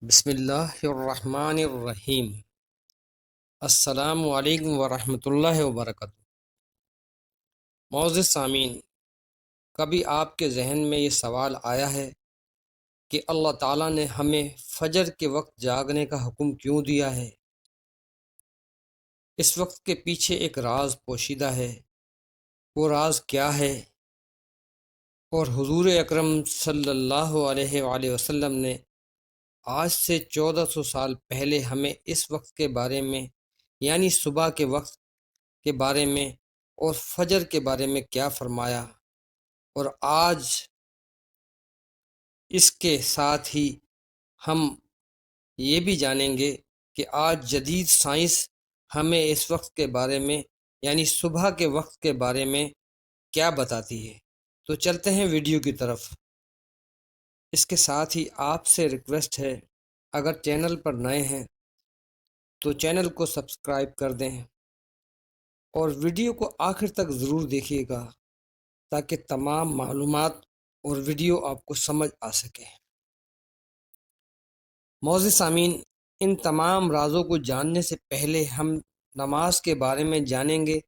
بسم اللہ الرحمن الرحیم۔ السلام علیکم ورحمۃ اللہ وبرکاتہ۔ معزز سامعین، کبھی آپ کے ذہن میں یہ سوال آیا ہے کہ اللہ تعالیٰ نے ہمیں فجر کے وقت جاگنے کا حکم کیوں دیا ہے؟ اس وقت کے پیچھے ایک راز پوشیدہ ہے۔ وہ راز کیا ہے؟ اور حضور اکرم صلی اللہ علیہ وآلہ وسلم نے آج سے 1400 سال پہلے ہمیں اس وقت کے بارے میں، یعنی صبح کے وقت کے بارے میں اور فجر کے بارے میں کیا فرمایا؟ اور آج اس کے ساتھ ہی ہم یہ بھی جانیں گے کہ آج جدید سائنس ہمیں اس وقت کے بارے میں، یعنی صبح کے وقت کے بارے میں کیا بتاتی ہے۔ تو چلتے ہیں ویڈیو کی طرف۔ اس کے ساتھ ہی آپ سے ریکویسٹ ہے، اگر چینل پر نئے ہیں تو چینل کو سبسکرائب کر دیں اور ویڈیو کو آخر تک ضرور دیکھیے گا تاکہ تمام معلومات اور ویڈیو آپ کو سمجھ آ سکے۔ معزز سامعین، ان تمام رازوں کو جاننے سے پہلے ہم نماز کے بارے میں جانیں گے،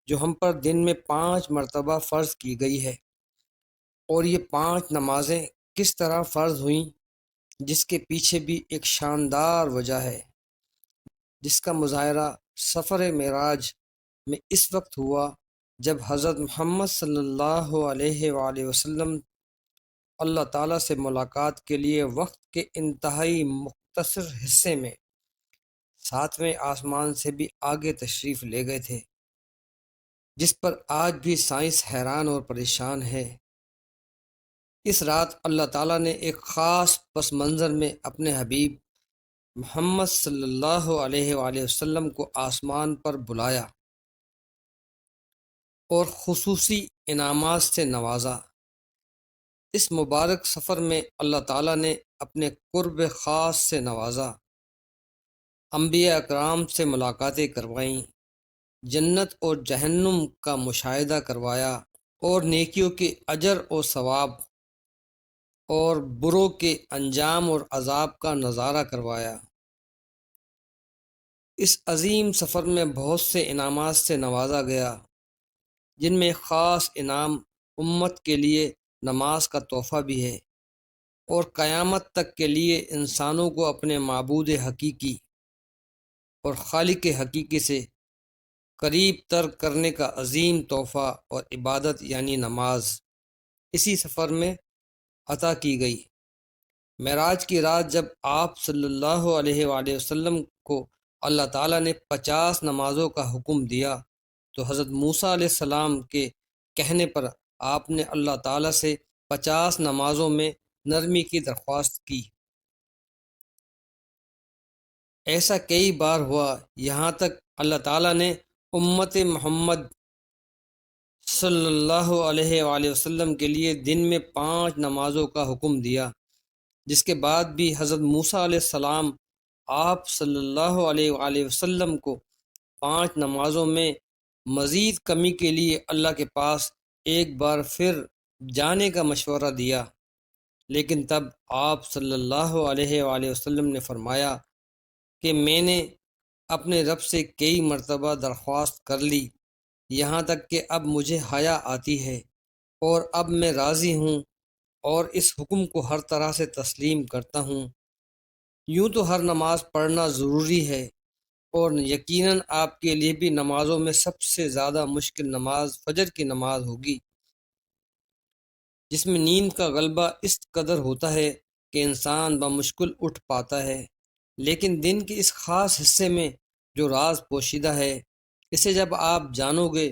جو ہم پر دن میں 5 مرتبہ فرض کی گئی ہے، اور یہ 5 نمازیں کس طرح فرض ہوئیں، جس کے پیچھے بھی ایک شاندار وجہ ہے، جس کا مظاہرہ سفر معراج میں اس وقت ہوا جب حضرت محمد صلی اللہ علیہ وآلہ وسلم اللہ تعالیٰ سے ملاقات کے لیے وقت کے انتہائی مختصر حصے میں 7ویں آسمان سے بھی آگے تشریف لے گئے تھے، جس پر آج بھی سائنس حیران اور پریشان ہے۔ اس رات اللہ تعالیٰ نے ایک خاص پس منظر میں اپنے حبیب محمد صلی اللہ علیہ وآلہ وسلم کو آسمان پر بلایا اور خصوصی انعامات سے نوازا۔ اس مبارک سفر میں اللہ تعالیٰ نے اپنے قرب خاص سے نوازا، انبیاء اکرام سے ملاقاتیں کروائیں، جنت اور جہنم کا مشاہدہ کروایا، اور نیکیوں کے اجر و ثواب اور بروں کے انجام اور عذاب کا نظارہ کروایا۔ اس عظیم سفر میں بہت سے انعامات سے نوازا گیا، جن میں خاص انعام امت کے لیے نماز کا تحفہ بھی ہے، اور قیامت تک کے لیے انسانوں کو اپنے معبود حقیقی اور خالق حقیقی سے قریب تر کرنے کا عظیم تحفہ اور عبادت یعنی نماز اسی سفر میں عطا کی گئی۔ معراج کی رات جب آپ صلی اللہ علیہ وآلہ وسلم کو اللہ تعالیٰ نے 50 نمازوں کا حکم دیا تو حضرت موسیٰ علیہ السلام کے کہنے پر آپ نے اللہ تعالیٰ سے 50 نمازوں میں نرمی کی درخواست کی۔ ایسا کئی بار ہوا، یہاں تک اللہ تعالیٰ نے امت محمد صلی اللہ علیہ وآلہ وسلم کے لیے دن میں 5 نمازوں کا حکم دیا، جس کے بعد بھی حضرت موسیٰ علیہ السلام آپ صلی اللہ علیہ وآلہ وسلم کو 5 نمازوں میں مزید کمی کے لیے اللہ کے پاس ایک بار پھر جانے کا مشورہ دیا، لیکن تب آپ صلی اللہ علیہ وآلہ وسلم نے فرمایا کہ میں نے اپنے رب سے کئی مرتبہ درخواست کر لی، یہاں تک کہ اب مجھے حیا آتی ہے، اور اب میں راضی ہوں اور اس حکم کو ہر طرح سے تسلیم کرتا ہوں۔ یوں تو ہر نماز پڑھنا ضروری ہے، اور یقیناً آپ کے لیے بھی نمازوں میں سب سے زیادہ مشکل نماز فجر کی نماز ہوگی، جس میں نیند کا غلبہ اس قدر ہوتا ہے کہ انسان بمشکل اٹھ پاتا ہے۔ لیکن دن کے اس خاص حصے میں جو راز پوشیدہ ہے، اسے جب آپ جانو گے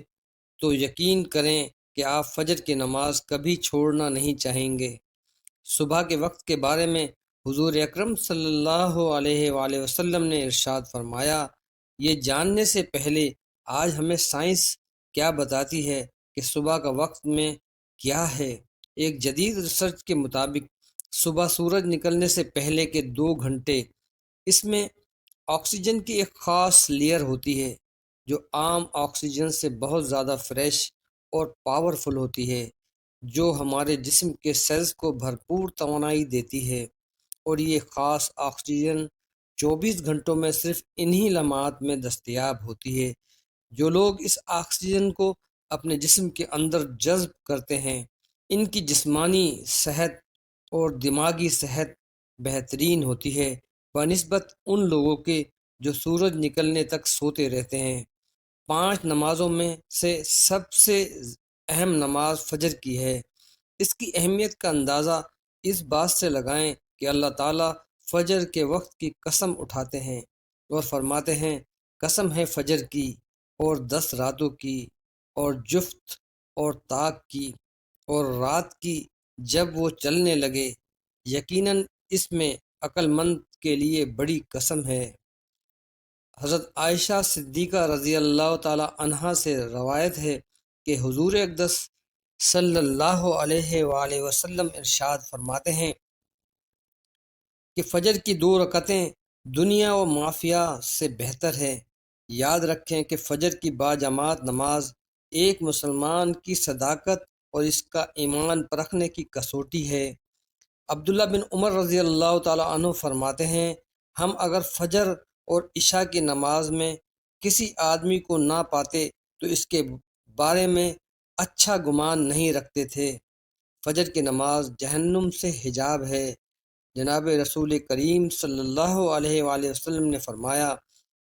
تو یقین کریں کہ آپ فجر کی نماز کبھی چھوڑنا نہیں چاہیں گے۔ صبح کے وقت کے بارے میں حضور اکرم صلی اللہ علیہ وآلہ وسلم نے ارشاد فرمایا، یہ جاننے سے پہلے آج ہمیں سائنس کیا بتاتی ہے کہ صبح کا وقت میں کیا ہے۔ ایک جدید ریسرچ کے مطابق صبح سورج نکلنے سے پہلے کے 2 گھنٹے، اس میں آکسیجن کی ایک خاص لیئر ہوتی ہے جو عام آکسیجن سے بہت زیادہ فریش اور پاورفل ہوتی ہے، جو ہمارے جسم کے سیلز کو بھرپور توانائی دیتی ہے۔ اور یہ خاص آکسیجن 24 گھنٹوں میں صرف انہی لمحات میں دستیاب ہوتی ہے۔ جو لوگ اس آکسیجن کو اپنے جسم کے اندر جذب کرتے ہیں، ان کی جسمانی صحت اور دماغی صحت بہترین ہوتی ہے بنسبت ان لوگوں کے جو سورج نکلنے تک سوتے رہتے ہیں۔ 5 نمازوں میں سے سب سے اہم نماز فجر کی ہے۔ اس کی اہمیت کا اندازہ اس بات سے لگائیں کہ اللہ تعالیٰ فجر کے وقت کی قسم اٹھاتے ہیں اور فرماتے ہیں، قسم ہے فجر کی اور 10 راتوں کی اور جفت اور طاق کی اور رات کی جب وہ چلنے لگے، یقیناً اس میں عقل مند کے لیے بڑی قسم ہے۔ حضرت عائشہ صدیقہ رضی اللہ تعالی عنہا سے روایت ہے کہ حضور اقدس صلی اللہ علیہ وآلہ وسلم ارشاد فرماتے ہیں کہ فجر کی 2 رکعتیں دنیا و مافیہ سے بہتر ہے۔ یاد رکھیں کہ فجر کی باجماعت نماز ایک مسلمان کی صداقت اور اس کا ایمان پرکھنے کی کسوٹی ہے۔ عبداللہ بن عمر رضی اللہ تعالیٰ عنہ فرماتے ہیں، ہم اگر فجر اور عشاء کی نماز میں کسی آدمی کو نہ پاتے تو اس کے بارے میں اچھا گمان نہیں رکھتے تھے۔ فجر کی نماز جہنم سے حجاب ہے۔ جناب رسول کریم صلی اللہ علیہ وآلہ وسلم نے فرمایا،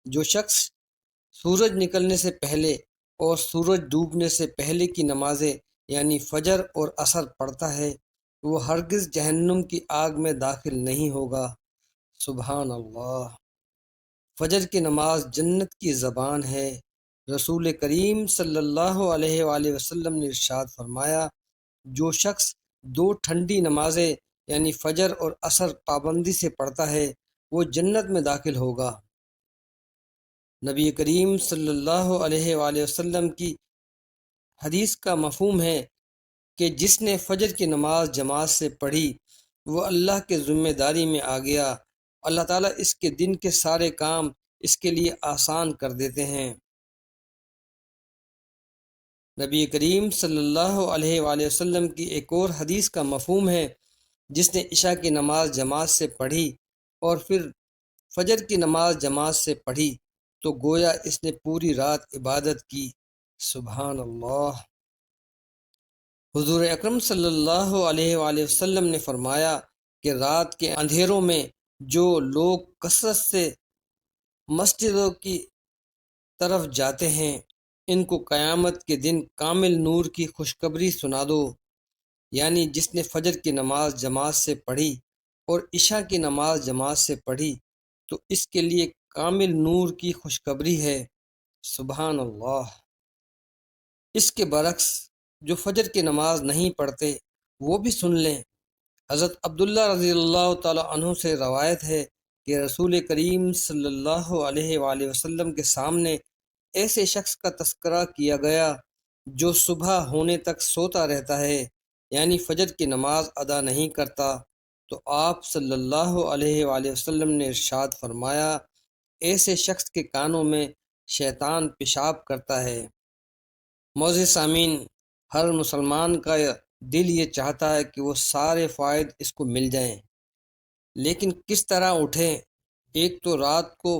جو شخص سورج نکلنے سے پہلے اور سورج ڈوبنے سے پہلے کی نمازیں یعنی فجر اور عصر پڑھتا ہے، وہ ہرگز جہنم کی آگ میں داخل نہیں ہوگا۔ سبحان اللہ۔ فجر کی نماز جنت کی زبان ہے۔ رسول کریم صلی اللہ علیہ وآلہ وسلم نے ارشاد فرمایا، جو شخص 2 ٹھنڈی نمازیں یعنی فجر اور عصر پابندی سے پڑھتا ہے، وہ جنت میں داخل ہوگا۔ نبی کریم صلی اللہ علیہ وآلہ وسلم کی حدیث کا مفہوم ہے کہ جس نے فجر کی نماز جماعت سے پڑھی وہ اللہ کے ذمہ داری میں آ گیا، اللہ تعالیٰ اس کے دن کے سارے کام اس کے لیے آسان کر دیتے ہیں۔ نبی کریم صلی اللہ علیہ وآلہ وسلم کی ایک اور حدیث کا مفہوم ہے، جس نے عشاء کی نماز جماعت سے پڑھی اور پھر فجر کی نماز جماعت سے پڑھی تو گویا اس نے پوری رات عبادت کی۔ سبحان اللہ۔ حضور اکرم صلی اللہ علیہ وآلہ وسلم نے فرمایا کہ رات کے اندھیروں میں جو لوگ کثرت سے مسجدوں کی طرف جاتے ہیں، ان کو قیامت کے دن کامل نور کی خوشخبری سنا دو، یعنی جس نے فجر کی نماز جماعت سے پڑھی اور عشاء کی نماز جماعت سے پڑھی تو اس کے لیے کامل نور کی خوشخبری ہے۔ سبحان اللہ۔ اس کے برعکس جو فجر کی نماز نہیں پڑھتے وہ بھی سن لیں۔ حضرت عبداللہ رضی اللہ تعالیٰ عنہ سے روایت ہے کہ رسول کریم صلی اللہ علیہ وآلہ وسلم کے سامنے ایسے شخص کا تذکرہ کیا گیا جو صبح ہونے تک سوتا رہتا ہے، یعنی فجر کی نماز ادا نہیں کرتا، تو آپ صلی اللہ علیہ وآلہ وسلم نے ارشاد فرمایا، ایسے شخص کے کانوں میں شیطان پیشاب کرتا ہے۔ معزز سامعین، ہر مسلمان کا دل یہ چاہتا ہے کہ وہ سارے فوائد اس کو مل جائیں، لیکن کس طرح اٹھیں؟ ایک تو رات کو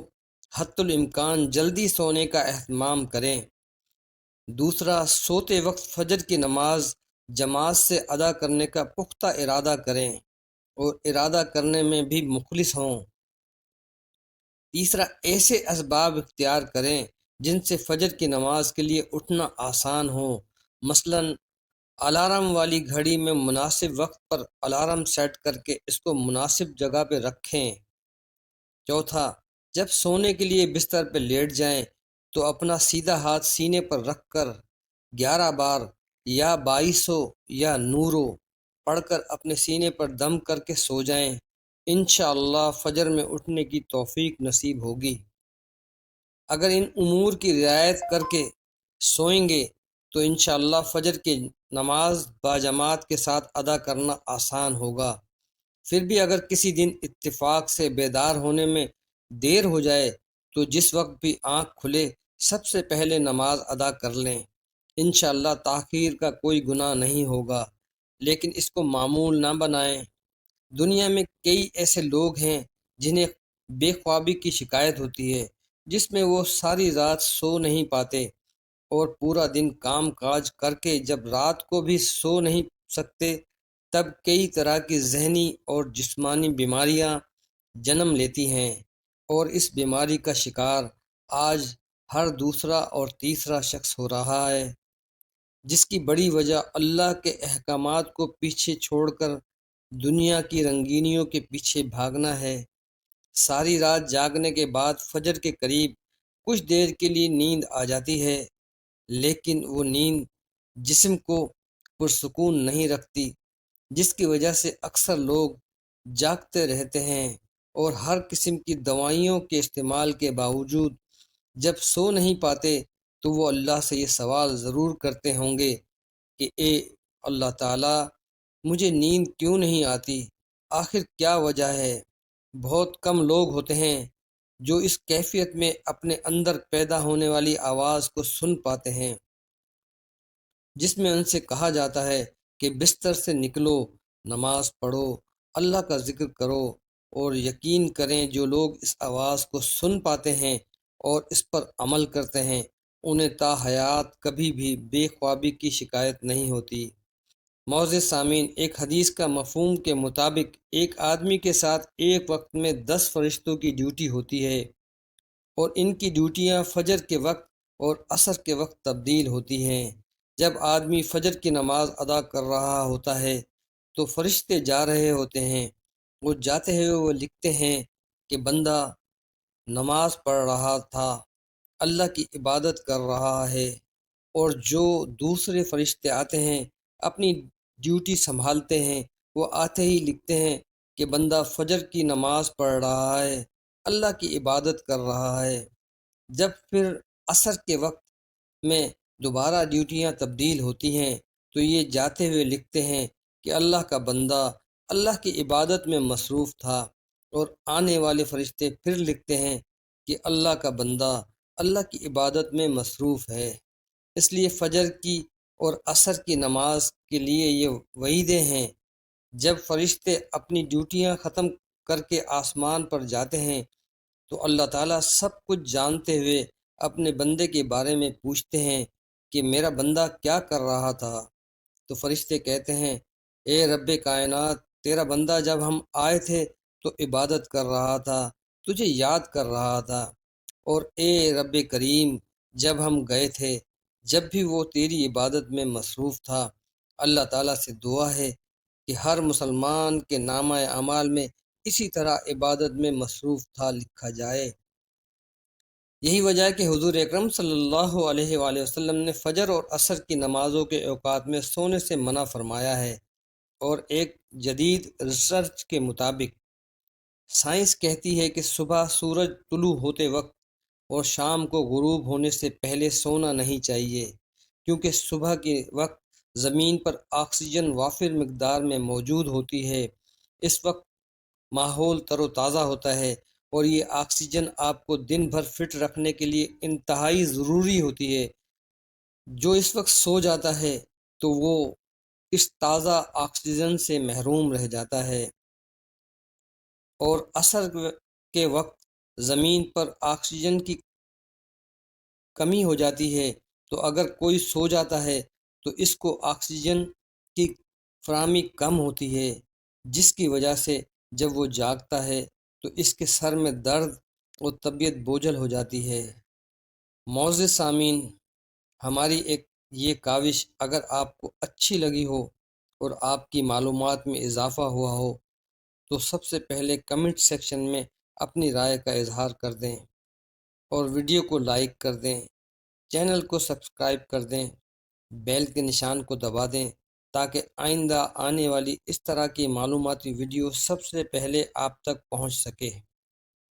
حتی الامکان جلدی سونے کا اہتمام کریں، دوسرا سوتے وقت فجر کی نماز جماعت سے ادا کرنے کا پختہ ارادہ کریں اور ارادہ کرنے میں بھی مخلص ہوں، تیسرا ایسے اسباب اختیار کریں جن سے فجر کی نماز کے لیے اٹھنا آسان ہو، مثلاً الارم والی گھڑی میں مناسب وقت پر الارم سیٹ کر کے اس کو مناسب جگہ پہ رکھیں۔ چوتھا، جب سونے کے لیے بستر پہ لیٹ جائیں تو اپنا سیدھا ہاتھ سینے پر رکھ کر 11 بار یا 2200 یا نورو پڑھ کر اپنے سینے پر دم کر کے سو جائیں، انشاءاللہ فجر میں اٹھنے کی توفیق نصیب ہوگی۔ اگر ان امور کی رعایت کر کے سوئیں گے تو انشاءاللہ فجر کی نماز باجماعت کے ساتھ ادا کرنا آسان ہوگا۔ پھر بھی اگر کسی دن اتفاق سے بیدار ہونے میں دیر ہو جائے تو جس وقت بھی آنکھ کھلے سب سے پہلے نماز ادا کر لیں، انشاءاللہ تاخیر کا کوئی گناہ نہیں ہوگا، لیکن اس کو معمول نہ بنائیں۔ دنیا میں کئی ایسے لوگ ہیں جنہیں بے خوابی کی شکایت ہوتی ہے، جس میں وہ ساری رات سو نہیں پاتے اور پورا دن کام کاج کر کے جب رات کو بھی سو نہیں سکتے، تب کئی طرح کی ذہنی اور جسمانی بیماریاں جنم لیتی ہیں، اور اس بیماری کا شکار آج ہر دوسرا اور تیسرا شخص ہو رہا ہے، جس کی بڑی وجہ اللہ کے احکامات کو پیچھے چھوڑ کر دنیا کی رنگینیوں کے پیچھے بھاگنا ہے۔ ساری رات جاگنے کے بعد فجر کے قریب کچھ دیر کے لیے نیند آ جاتی ہے، لیکن وہ نیند جسم کو پرسکون نہیں رکھتی، جس کی وجہ سے اکثر لوگ جاگتے رہتے ہیں اور ہر قسم کی دوائیوں کے استعمال کے باوجود جب سو نہیں پاتے تو وہ اللہ سے یہ سوال ضرور کرتے ہوں گے کہ اے اللہ تعالیٰ، مجھے نیند کیوں نہیں آتی؟ آخر کیا وجہ ہے؟ بہت کم لوگ ہوتے ہیں جو اس کیفیت میں اپنے اندر پیدا ہونے والی آواز کو سن پاتے ہیں، جس میں ان سے کہا جاتا ہے کہ بستر سے نکلو، نماز پڑھو، اللہ کا ذکر کرو، اور یقین کریں جو لوگ اس آواز کو سن پاتے ہیں اور اس پر عمل کرتے ہیں، انہیں تا حیات کبھی بھی بے خوابی کی شکایت نہیں ہوتی۔ معزز سامعین، ایک حدیث کا مفہوم کے مطابق ایک آدمی کے ساتھ ایک وقت میں 10 فرشتوں کی ڈیوٹی ہوتی ہے، اور ان کی ڈیوٹیاں فجر کے وقت اور عصر کے وقت تبدیل ہوتی ہیں۔ جب آدمی فجر کی نماز ادا کر رہا ہوتا ہے تو فرشتے جا رہے ہوتے ہیں، وہ جاتے ہوئے وہ لکھتے ہیں کہ بندہ نماز پڑھ رہا تھا، اللہ کی عبادت کر رہا ہے، اور جو دوسرے فرشتے آتے ہیں اپنی ڈیوٹی سنبھالتے ہیں، وہ آتے ہی لکھتے ہیں کہ بندہ فجر کی نماز پڑھ رہا ہے، اللہ کی عبادت کر رہا ہے۔ جب پھر عصر کے وقت میں دوبارہ ڈیوٹیاں تبدیل ہوتی ہیں تو یہ جاتے ہوئے لکھتے ہیں کہ اللہ کا بندہ اللہ کی عبادت میں مصروف تھا، اور آنے والے فرشتے پھر لکھتے ہیں کہ اللہ کا بندہ اللہ کی عبادت میں مصروف ہے۔ اس لیے فجر کی اور عصر کی نماز کے لیے یہ وعیدیں ہیں۔ جب فرشتے اپنی ڈیوٹیاں ختم کر کے آسمان پر جاتے ہیں تو اللہ تعالیٰ سب کچھ جانتے ہوئے اپنے بندے کے بارے میں پوچھتے ہیں کہ میرا بندہ کیا کر رہا تھا؟ تو فرشتے کہتے ہیں اے رب کائنات، تیرا بندہ جب ہم آئے تھے تو عبادت کر رہا تھا، تجھے یاد کر رہا تھا، اور اے رب کریم، جب ہم گئے تھے جب بھی وہ تیری عبادت میں مصروف تھا۔ اللہ تعالیٰ سے دعا ہے کہ ہر مسلمان کے نامہ اعمال میں اسی طرح عبادت میں مصروف تھا لکھا جائے۔ یہی وجہ ہے کہ حضور اکرم صلی اللہ علیہ وآلہ وسلم نے فجر اور عصر کی نمازوں کے اوقات میں سونے سے منع فرمایا ہے، اور ایک جدید ریسرچ کے مطابق سائنس کہتی ہے کہ صبح سورج طلوع ہوتے وقت اور شام کو غروب ہونے سے پہلے سونا نہیں چاہیے، کیونکہ صبح کے وقت زمین پر آکسیجن وافر مقدار میں موجود ہوتی ہے۔ اس وقت ماحول تر و تازہ ہوتا ہے، اور یہ آکسیجن آپ کو دن بھر فٹ رکھنے کے لیے انتہائی ضروری ہوتی ہے۔ جو اس وقت سو جاتا ہے تو وہ اس تازہ آکسیجن سے محروم رہ جاتا ہے، اور عصر کے وقت زمین پر آکسیجن کی کمی ہو جاتی ہے، تو اگر کوئی سو جاتا ہے تو اس کو آکسیجن کی فراہمی کم ہوتی ہے، جس کی وجہ سے جب وہ جاگتا ہے تو اس کے سر میں درد اور طبیعت بوجھل ہو جاتی ہے۔ معزز سامعین، ہماری ایک یہ کاوش اگر آپ کو اچھی لگی ہو اور آپ کی معلومات میں اضافہ ہوا ہو تو سب سے پہلے کمنٹ سیکشن میں اپنی رائے کا اظہار کر دیں، اور ویڈیو کو لائک کر دیں، چینل کو سبسکرائب کر دیں، بیل کے نشان کو دبا دیں تاکہ آئندہ آنے والی اس طرح کی معلوماتی ویڈیو سب سے پہلے آپ تک پہنچ سکے۔